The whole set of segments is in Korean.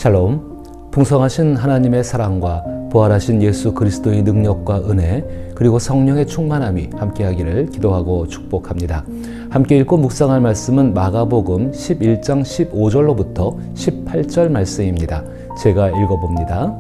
샬롬, 풍성하신 하나님의 사랑과 부활하신 예수 그리스도의 능력과 은혜 그리고 성령의 충만함이 함께하기를 기도하고 축복합니다. 함께 읽고 묵상할 말씀은 마가복음 11장 15절로부터 18절 말씀입니다. 제가 읽어봅니다.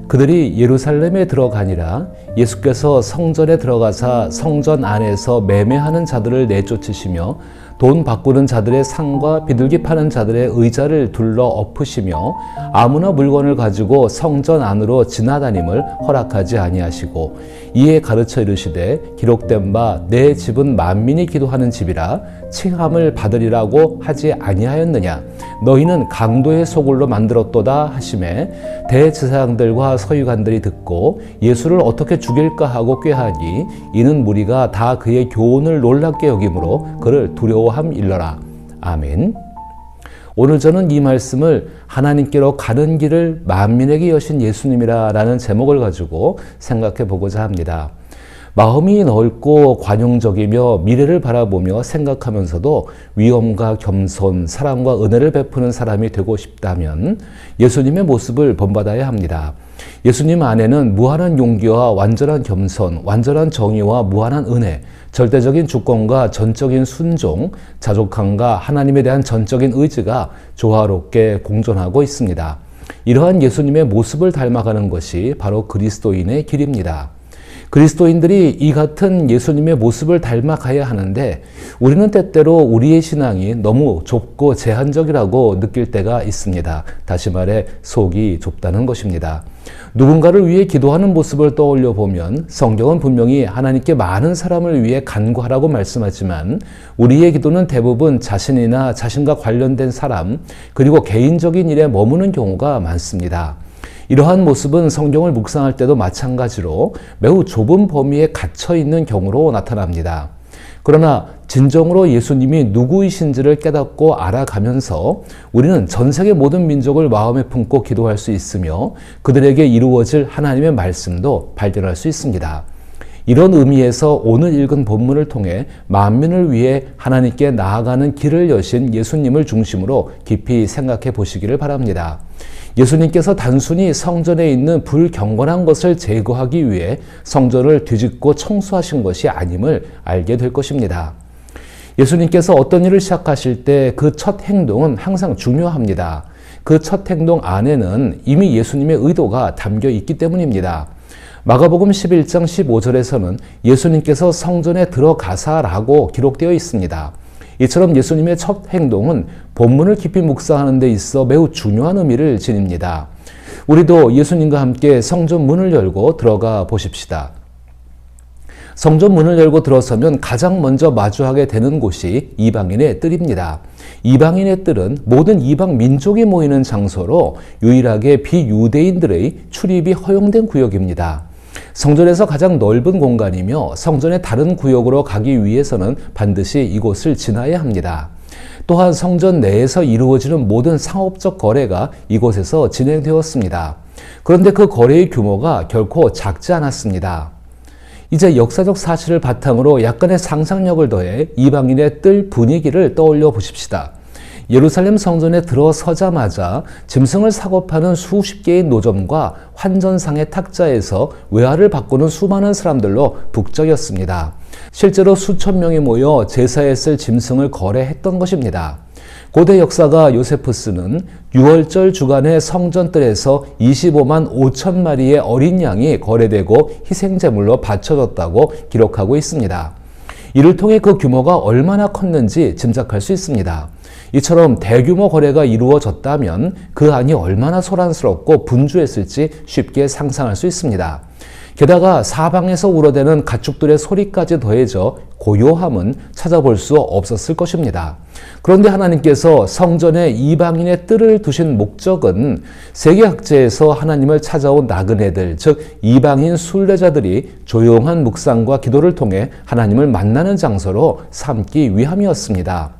그들이 예루살렘에 들어가니라. 예수께서 성전에 들어가사 성전 안에서 매매하는 자들을 내쫓으시며 돈 바꾸는 자들의 상과 비둘기 파는 자들의 의자를 둘러 엎으시며 아무나 물건을 가지고 성전 안으로 지나다님을 허락하지 아니하시고 이에 가르쳐 이르시되 기록된 바 내 집은 만민이 기도하는 집이라 칭함을 받으리라고 하지 아니하였느냐. 너희는 강도의 소굴로 만들었도다 하시매 대제사장들과 서기관들이 듣고 예수를 어떻게 죽일까 하고 꾀하니 이는 무리가 다 그의 교훈을 놀랍게 여김으로 그를 두려워함일러라. 아멘. 오늘 저는 이 말씀을 하나님께로 가는 길을 만민에게 여신 예수님이라 라는 제목을 가지고 생각해 보고자 합니다. 마음이 넓고 관용적이며 미래를 바라보며 생각하면서도 위엄과 겸손, 사랑과 은혜를 베푸는 사람이 되고 싶다면 예수님의 모습을 본받아야 합니다. 예수님 안에는 무한한 용기와 완전한 겸손, 완전한 정의와 무한한 은혜, 절대적인 주권과 전적인 순종, 자족함과 하나님에 대한 전적인 의지가 조화롭게 공존하고 있습니다. 이러한 예수님의 모습을 닮아가는 것이 바로 그리스도인의 길입니다. 그리스도인들이 이 같은 예수님의 모습을 닮아가야 하는데 우리는 때때로 우리의 신앙이 너무 좁고 제한적이라고 느낄 때가 있습니다. 다시 말해 속이 좁다는 것입니다. 누군가를 위해 기도하는 모습을 떠올려 보면 성경은 분명히 하나님께 많은 사람을 위해 간구하라고 말씀하지만 우리의 기도는 대부분 자신이나 자신과 관련된 사람 그리고 개인적인 일에 머무는 경우가 많습니다. 이러한 모습은 성경을 묵상할 때도 마찬가지로 매우 좁은 범위에 갇혀 있는 경우로 나타납니다. 그러나 진정으로 예수님이 누구이신지를 깨닫고 알아가면서 우리는 전 세계 모든 민족을 마음에 품고 기도할 수 있으며 그들에게 이루어질 하나님의 말씀도 발견할 수 있습니다. 이런 의미에서 오늘 읽은 본문을 통해 만민을 위해 하나님께 나아가는 길을 여신 예수님을 중심으로 깊이 생각해 보시기를 바랍니다. 예수님께서 단순히 성전에 있는 불경건한 것을 제거하기 위해 성전을 뒤집고 청소하신 것이 아님을 알게 될 것입니다. 예수님께서 어떤 일을 시작하실 때 그 첫 행동은 항상 중요합니다. 그 첫 행동 안에는 이미 예수님의 의도가 담겨 있기 때문입니다. 마가복음 11장 15절에서는 예수님께서 성전에 들어가사라고 기록되어 있습니다. 이처럼 예수님의 첫 행동은 본문을 깊이 묵상하는 데 있어 매우 중요한 의미를 지닙니다. 우리도 예수님과 함께 성전 문을 열고 들어가 보십시다. 성전 문을 열고 들어서면 가장 먼저 마주하게 되는 곳이 이방인의 뜰입니다. 이방인의 뜰은 모든 이방 민족이 모이는 장소로 유일하게 비유대인들의 출입이 허용된 구역입니다. 성전에서 가장 넓은 공간이며 성전의 다른 구역으로 가기 위해서는 반드시 이곳을 지나야 합니다. 또한 성전 내에서 이루어지는 모든 상업적 거래가 이곳에서 진행되었습니다. 그런데 그 거래의 규모가 결코 작지 않았습니다. 이제 역사적 사실을 바탕으로 약간의 상상력을 더해 이방인의 뜰 분위기를 떠올려 보십시다. 예루살렘 성전에 들어서자마자 짐승을 사고 파는 수십 개의 노점과 환전상의 탁자에서 외화를 바꾸는 수많은 사람들로 북적였습니다. 실제로 수천 명이 모여 제사에 쓸 짐승을 거래했던 것입니다. 고대 역사가 요세푸스는 6월절 주간에 성전뜰에서 25만 5천 마리의 어린 양이 거래되고 희생제물로 바쳐졌다고 기록하고 있습니다. 이를 통해 그 규모가 얼마나 컸는지 짐작할 수 있습니다. 이처럼 대규모 거래가 이루어졌다면 그 안이 얼마나 소란스럽고 분주했을지 쉽게 상상할 수 있습니다. 게다가 사방에서 우러대는 가축들의 소리까지 더해져 고요함은 찾아볼 수 없었을 것입니다. 그런데 하나님께서 성전에 이방인의 뜰을 두신 목적은 세계학제에서 하나님을 찾아온 나그네들, 즉 이방인 순례자들이 조용한 묵상과 기도를 통해 하나님을 만나는 장소로 삼기 위함이었습니다.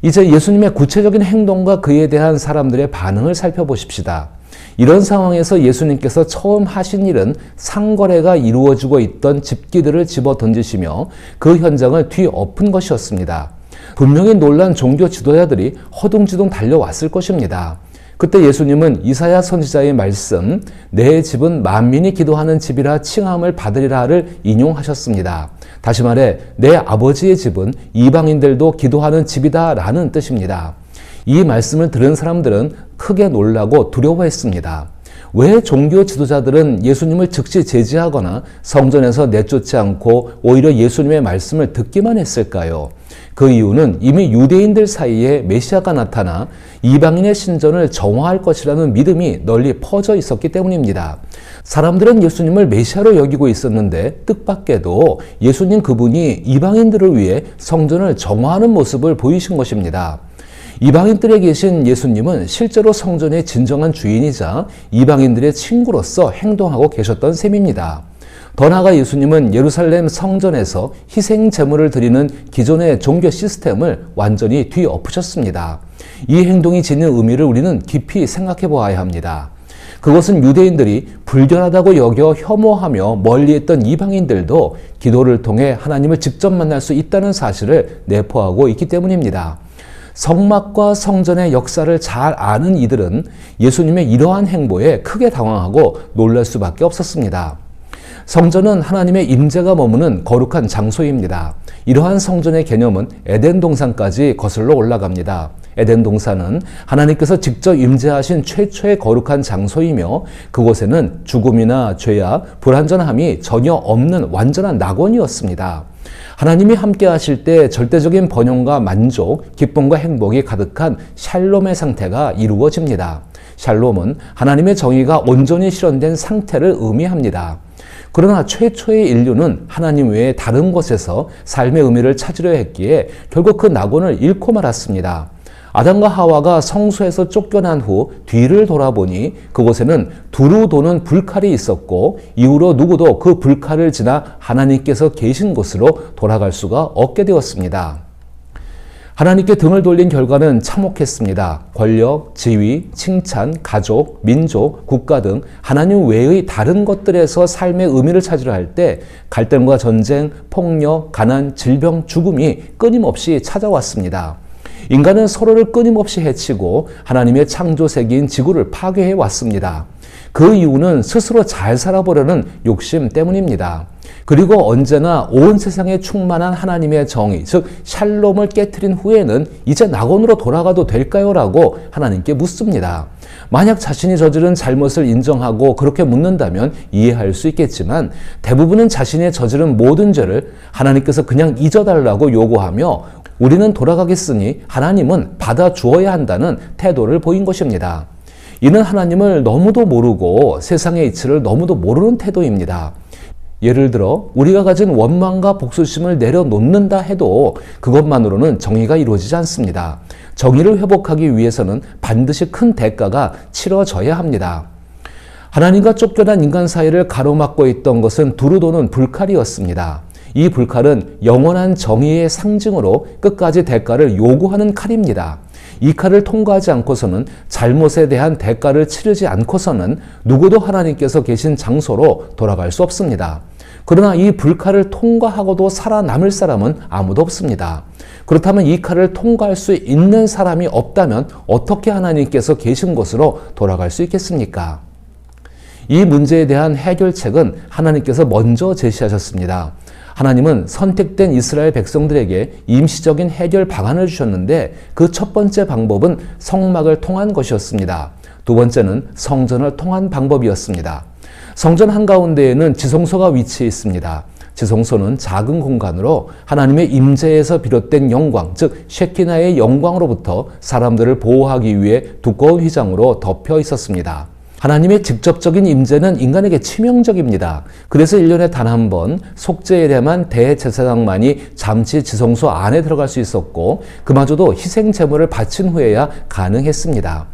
이제 예수님의 구체적인 행동과 그에 대한 사람들의 반응을 살펴보십시다. 이런 상황에서 예수님께서 처음 하신 일은 상거래가 이루어지고 있던 집기들을 집어 던지시며 그 현장을 뒤엎은 것이었습니다. 분명히 놀란 종교 지도자들이 허둥지둥 달려왔을 것입니다. 그때 예수님은 이사야 선지자의 말씀 내 집은 만민이 기도하는 집이라 칭함을 받으리라를 인용하셨습니다. 다시 말해 내 아버지의 집은 이방인들도 기도하는 집이다 라는 뜻입니다. 이 말씀을 들은 사람들은 크게 놀라고 두려워했습니다. 왜 종교 지도자들은 예수님을 즉시 제지하거나 성전에서 내쫓지 않고 오히려 예수님의 말씀을 듣기만 했을까요? 그 이유는 이미 유대인들 사이에 메시아가 나타나 이방인의 신전을 정화할 것이라는 믿음이 널리 퍼져 있었기 때문입니다. 사람들은 예수님을 메시아로 여기고 있었는데 뜻밖에도 예수님 그분이 이방인들을 위해 성전을 정화하는 모습을 보이신 것입니다. 이방인들에 계신 예수님은 실제로 성전의 진정한 주인이자 이방인들의 친구로서 행동하고 계셨던 셈입니다. 더 나아가 예수님은 예루살렘 성전에서 희생 제물을 드리는 기존의 종교 시스템을 완전히 뒤엎으셨습니다. 이 행동이 지닌 의미를 우리는 깊이 생각해 보아야 합니다. 그것은 유대인들이 불결하다고 여겨 혐오하며 멀리했던 이방인들도 기도를 통해 하나님을 직접 만날 수 있다는 사실을 내포하고 있기 때문입니다. 성막과 성전의 역사를 잘 아는 이들은 예수님의 이러한 행보에 크게 당황하고 놀랄 수밖에 없었습니다. 성전은 하나님의 임재가 머무는 거룩한 장소입니다. 이러한 성전의 개념은 에덴 동산까지 거슬러 올라갑니다. 에덴 동산은 하나님께서 직접 임재하신 최초의 거룩한 장소이며 그곳에는 죽음이나 죄악, 불완전함이 전혀 없는 완전한 낙원이었습니다. 하나님이 함께 하실 때 절대적인 번영과 만족, 기쁨과 행복이 가득한 샬롬의 상태가 이루어집니다. 샬롬은 하나님의 정의가 온전히 실현된 상태를 의미합니다. 그러나 최초의 인류는 하나님 외에 다른 곳에서 삶의 의미를 찾으려 했기에 결국 그 낙원을 잃고 말았습니다. 아담과 하와가 성소에서 쫓겨난 후 뒤를 돌아보니 그곳에는 두루 도는 불칼이 있었고 이후로 누구도 그 불칼을 지나 하나님께서 계신 곳으로 돌아갈 수가 없게 되었습니다. 하나님께 등을 돌린 결과는 참혹했습니다. 권력, 지위, 칭찬, 가족, 민족, 국가 등 하나님 외의 다른 것들에서 삶의 의미를 찾으려 할 때 갈등과 전쟁, 폭력, 가난, 질병, 죽음이 끊임없이 찾아왔습니다. 인간은 서로를 끊임없이 해치고 하나님의 창조 세계인 지구를 파괴해 왔습니다. 그 이유는 스스로 잘 살아보려는 욕심 때문입니다. 그리고 언제나 온 세상에 충만한 하나님의 정의, 즉 샬롬을 깨트린 후에는 이제 낙원으로 돌아가도 될까요? 라고 하나님께 묻습니다. 만약 자신이 저지른 잘못을 인정하고 그렇게 묻는다면 이해할 수 있겠지만 대부분은 자신이 저지른 모든 죄를 하나님께서 그냥 잊어달라고 요구하며 우리는 돌아가겠으니 하나님은 받아주어야 한다는 태도를 보인 것입니다. 이는 하나님을 너무도 모르고 세상의 이치를 너무도 모르는 태도입니다. 예를 들어 우리가 가진 원망과 복수심을 내려놓는다 해도 그것만으로는 정의가 이루어지지 않습니다. 정의를 회복하기 위해서는 반드시 큰 대가가 치러져야 합니다. 하나님과 쫓겨난 인간 사이를 가로막고 있던 것은 두루 도는 불칼이었습니다. 이 불칼은 영원한 정의의 상징으로 끝까지 대가를 요구하는 칼입니다. 이 칼을 통과하지 않고서는 잘못에 대한 대가를 치르지 않고서는 누구도 하나님께서 계신 장소로 돌아갈 수 없습니다. 그러나 이 불칼을 통과하고도 살아남을 사람은 아무도 없습니다. 그렇다면 이 칼을 통과할 수 있는 사람이 없다면 어떻게 하나님께서 계신 곳으로 돌아갈 수 있겠습니까? 이 문제에 대한 해결책은 하나님께서 먼저 제시하셨습니다. 하나님은 선택된 이스라엘 백성들에게 임시적인 해결 방안을 주셨는데 그 첫 번째 방법은 성막을 통한 것이었습니다. 두 번째는 성전을 통한 방법이었습니다. 성전 한가운데에는 지성소가 위치해 있습니다. 지성소는 작은 공간으로 하나님의 임재에서 비롯된 영광, 즉 셰키나의 영광으로부터 사람들을 보호하기 위해 두꺼운 휘장으로 덮여 있었습니다. 하나님의 직접적인 임재는 인간에게 치명적입니다. 그래서 1년에 단 한 번 속죄일에만 대제사장만이 잠시 지성소 안에 들어갈 수 있었고 그마저도 희생 제물을 바친 후에야 가능했습니다.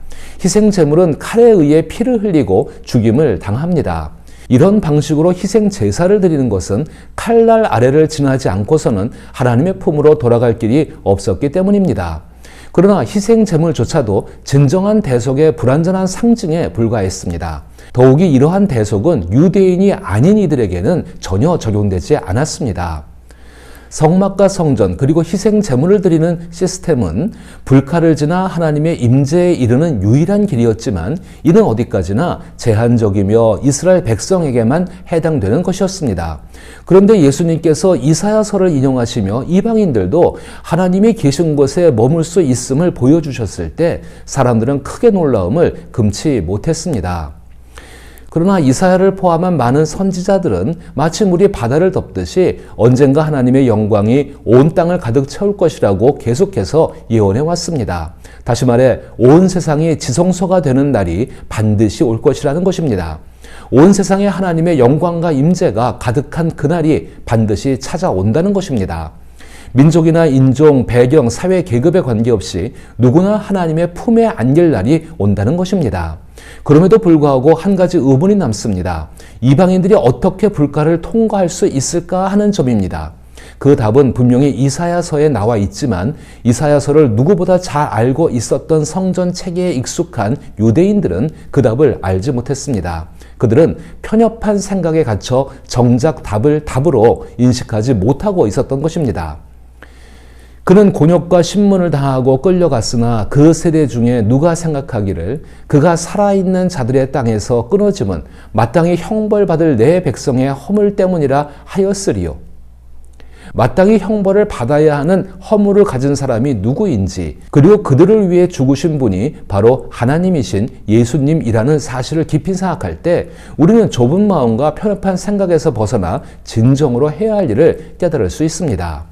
희생 제물은 칼에 의해 피를 흘리고 죽임을 당합니다. 이런 방식으로 희생 제사를 드리는 것은 칼날 아래를 지나지 않고서는 하나님의 품으로 돌아갈 길이 없었기 때문입니다. 그러나 희생 제물조차도 진정한 대속의 불완전한 상징에 불과했습니다. 더욱이 이러한 대속은 유대인이 아닌 이들에게는 전혀 적용되지 않았습니다. 성막과 성전 그리고 희생 제물을 드리는 시스템은 불칼을 지나 하나님의 임재에 이르는 유일한 길이었지만 이는 어디까지나 제한적이며 이스라엘 백성에게만 해당되는 것이었습니다. 그런데 예수님께서 이사야서를 인용하시며 이방인들도 하나님이 계신 곳에 머물 수 있음을 보여주셨을 때 사람들은 크게 놀라움을 금치 못했습니다. 그러나 이사야를 포함한 많은 선지자들은 마치 물이 바다를 덮듯이 언젠가 하나님의 영광이 온 땅을 가득 채울 것이라고 계속해서 예언해 왔습니다. 다시 말해 온 세상이 지성소가 되는 날이 반드시 올 것이라는 것입니다. 온 세상에 하나님의 영광과 임재가 가득한 그날이 반드시 찾아온다는 것입니다. 민족이나 인종, 배경, 사회 계급에 관계없이 누구나 하나님의 품에 안길 날이 온다는 것입니다. 그럼에도 불구하고 한 가지 의문이 남습니다. 이방인들이 어떻게 불가를 통과할 수 있을까 하는 점입니다. 그 답은 분명히 이사야서에 나와 있지만 이사야서를 누구보다 잘 알고 있었던 성전 체계에 익숙한 유대인들은 그 답을 알지 못했습니다. 그들은 편협한 생각에 갇혀 정작 답을 답으로 인식하지 못하고 있었던 것입니다. 그는 곤욕과 신문을 당하고 끌려갔으나 그 세대 중에 누가 생각하기를 그가 살아있는 자들의 땅에서 끊어짐은 마땅히 형벌받을 내 백성의 허물 때문이라 하였으리요. 마땅히 형벌을 받아야 하는 허물을 가진 사람이 누구인지 그리고 그들을 위해 죽으신 분이 바로 하나님이신 예수님이라는 사실을 깊이 생각할 때 우리는 좁은 마음과 편협한 생각에서 벗어나 진정으로 해야 할 일을 깨달을 수 있습니다.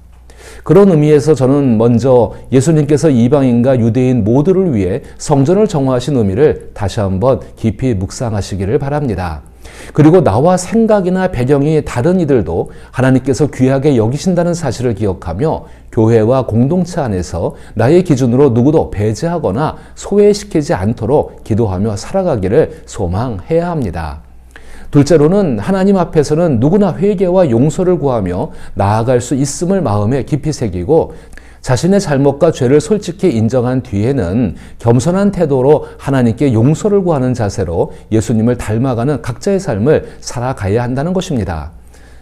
그런 의미에서 저는 먼저 예수님께서 이방인과 유대인 모두를 위해 성전을 정화하신 의미를 다시 한번 깊이 묵상하시기를 바랍니다. 그리고 나와 생각이나 배경이 다른 이들도 하나님께서 귀하게 여기신다는 사실을 기억하며 교회와 공동체 안에서 나의 기준으로 누구도 배제하거나 소외시키지 않도록 기도하며 살아가기를 소망해야 합니다. 둘째로는 하나님 앞에서는 누구나 회개와 용서를 구하며 나아갈 수 있음을 마음에 깊이 새기고 자신의 잘못과 죄를 솔직히 인정한 뒤에는 겸손한 태도로 하나님께 용서를 구하는 자세로 예수님을 닮아가는 각자의 삶을 살아가야 한다는 것입니다.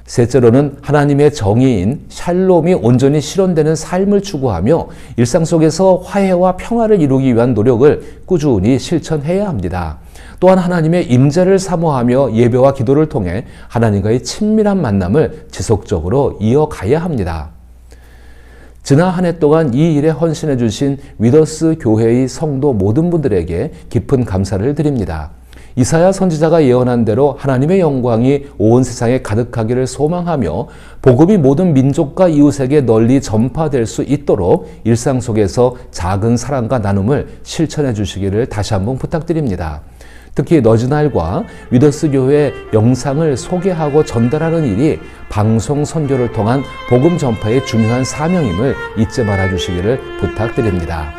셋째로는 하나님의 정의인 샬롬이 온전히 실현되는 삶을 추구하며 일상 속에서 화해와 평화를 이루기 위한 노력을 꾸준히 실천해야 합니다. 또한 하나님의 임재를 사모하며 예배와 기도를 통해 하나님과의 친밀한 만남을 지속적으로 이어가야 합니다. 지난 한 해 동안 이 일에 헌신해 주신 위더스 교회의 성도 모든 분들에게 깊은 감사를 드립니다. 이사야 선지자가 예언한 대로 하나님의 영광이 온 세상에 가득하기를 소망하며 복음이 모든 민족과 이웃에게 널리 전파될 수 있도록 일상 속에서 작은 사랑과 나눔을 실천해 주시기를 다시 한번 부탁드립니다. 특히 너즈날과 위더스 교회 영상을 소개하고 전달하는 일이 방송 선교를 통한 복음 전파의 중요한 사명임을 잊지 말아 주시기를 부탁드립니다.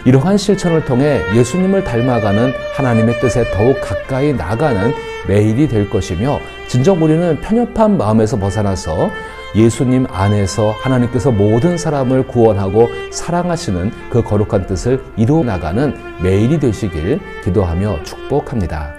이러한 실천을 통해 예수님을 닮아가는 하나님의 뜻에 더욱 가까이 나가는 매일이 될 것이며 진정 우리는 편협한 마음에서 벗어나서 예수님 안에서 하나님께서 모든 사람을 구원하고 사랑하시는 그 거룩한 뜻을 이루어 나가는 매일이 되시길 기도하며 축복합니다.